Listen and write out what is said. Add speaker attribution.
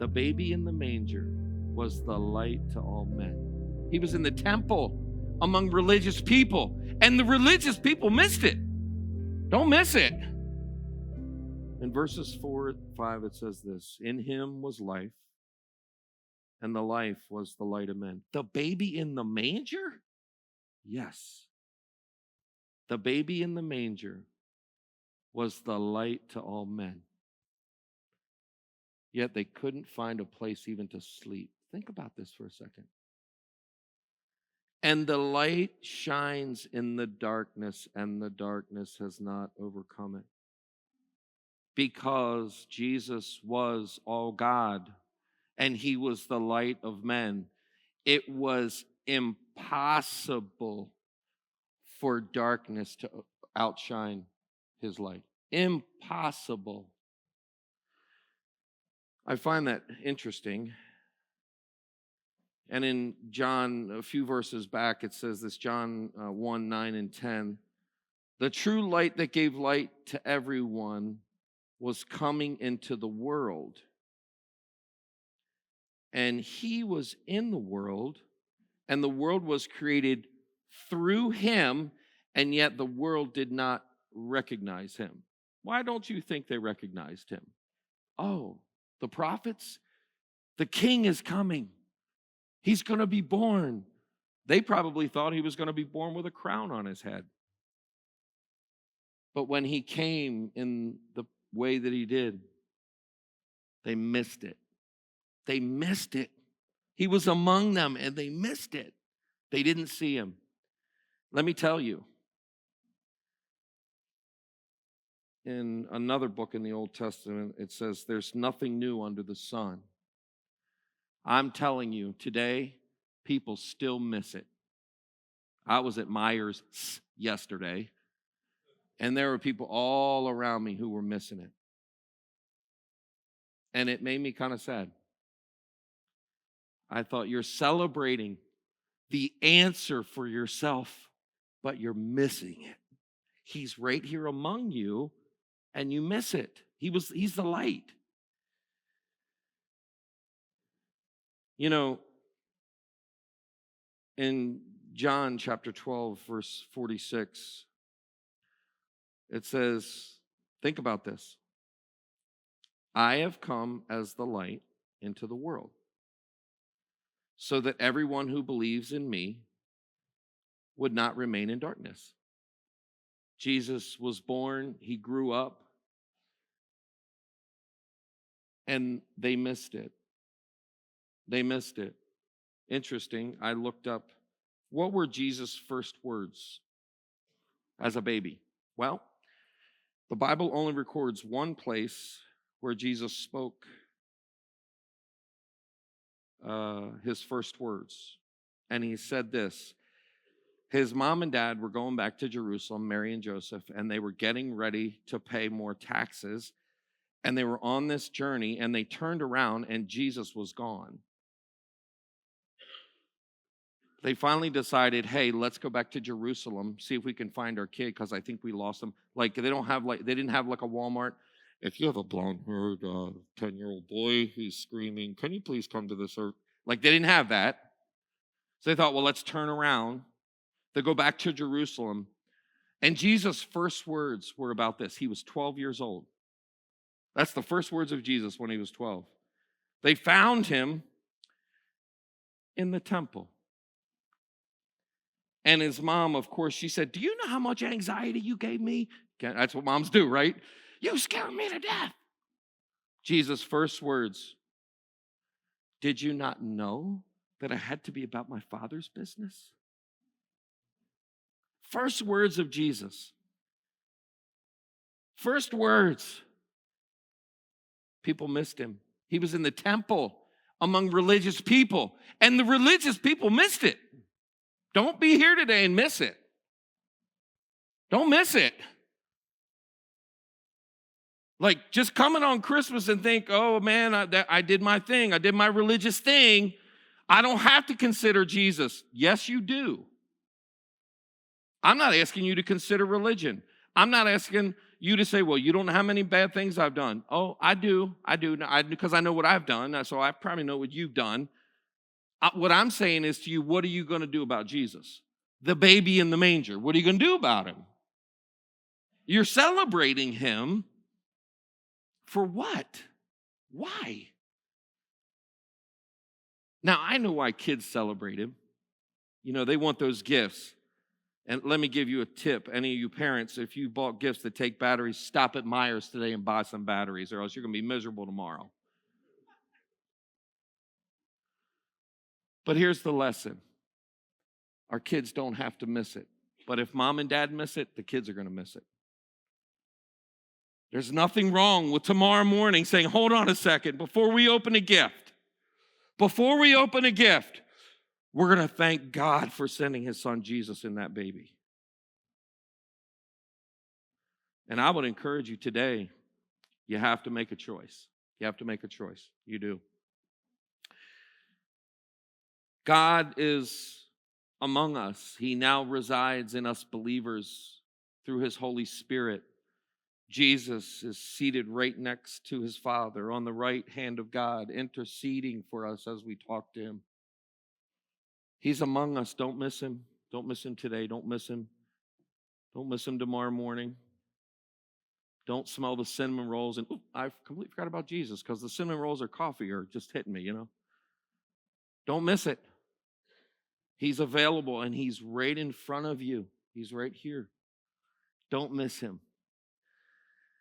Speaker 1: The baby in the manger was the light to all men. He was in the temple among religious people, and the religious people missed it. Don't miss it. In verses 4 and 5, it says this: in him was life, and the life was the light of men. The baby in the manger? Yes. The baby in the manger was the light to all men. Yet they couldn't find a place even to sleep. Think about this for a second. And the light shines in the darkness, and the darkness has not overcome it. Because Jesus was all God, and he was the light of men, it was impossible for darkness to outshine his light. Impossible. I find that interesting. And in John, a few verses back, it says this, John 1, 9 and 10. The true light that gave light to everyone was coming into the world. And he was in the world, and the world was created through him, and yet the world did not recognize him. Why don't you think they recognized him? Oh, the prophets? The king is coming. He's going to be born. They probably thought he was going to be born with a crown on his head. But when he came in the way that he did, they missed it. They missed it. He was among them, and they missed it. They didn't see him. Let me tell you, in another book in the Old Testament, it says, there's nothing new under the sun. I'm telling you, today, people still miss it. I was at Myers yesterday, and there were people all around me who were missing it. And it made me kind of sad. I thought, you're celebrating the answer for yourself, but you're missing it. He's right here among you, and you miss it. He's the light. You know, in John chapter 12, verse 46, it says, think about this. I have come as the light into the world, so that everyone who believes in me would not remain in darkness. Jesus was born, he grew up, and they missed it. They missed it. Interesting, I looked up, what were Jesus' first words as a baby? Well, the Bible only records one place where Jesus spoke his first words. And he said this. His mom and dad were going back to Jerusalem, Mary and Joseph, and they were getting ready to pay more taxes. And they were on this journey, and they turned around, and Jesus was gone. They finally decided, hey, let's go back to Jerusalem, see if we can find our kid, because I think we lost him. Like, they didn't have like a Walmart. If you have a blonde-haired 10-year-old boy who's screaming, can you please come to this earth? Like, they didn't have that. So they thought, well, let's turn around. They go back to Jerusalem. And Jesus' first words were about this. He was 12 years old. That's the first words of Jesus when he was 12. They found him in the temple. And his mom, of course, she said, do you know how much anxiety you gave me? That's what moms do, right? You scared me to death. Jesus' first words, did you not know that I had to be about my Father's business? First words of Jesus. First words. People missed him. He was in the temple among religious people, and the religious people missed it. Don't be here today and miss it. Don't miss it. Like, just coming on Christmas and think, oh man, I did my thing. I did my religious thing. I don't have to consider Jesus. Yes, you do. I'm not asking you to consider religion. I'm not asking you to say, well, you don't know how many bad things I've done. Oh, I do. Because I know what I've done. So I probably know what you've done. What I'm saying is to you, what are you going to do about Jesus? The baby in the manger. What are you going to do about him? You're celebrating him for what? Why? Now, I know why kids celebrate him. You know, they want those gifts. And let me give you a tip. Any of you parents, if you bought gifts that take batteries, stop at Myers today and buy some batteries, or else you're going to be miserable tomorrow. But here's the lesson. Our kids don't have to miss it. But if mom and dad miss it, the kids are going to miss it. There's nothing wrong with tomorrow morning saying, hold on a second, before we open a gift, we're going to thank God for sending his son Jesus in that baby. And I would encourage you today, you have to make a choice. You have to make a choice. You do. God is among us. He now resides in us believers through his Holy Spirit. Jesus is seated right next to his Father on the right hand of God, interceding for us as we talk to him. He's among us. Don't miss him. Don't miss him today. Don't miss him. Don't miss him tomorrow morning. Don't smell the cinnamon rolls and, I completely forgot about Jesus because the cinnamon rolls or coffee are just hitting me, Don't miss it. He's available and he's right in front of you. He's right here. Don't miss him.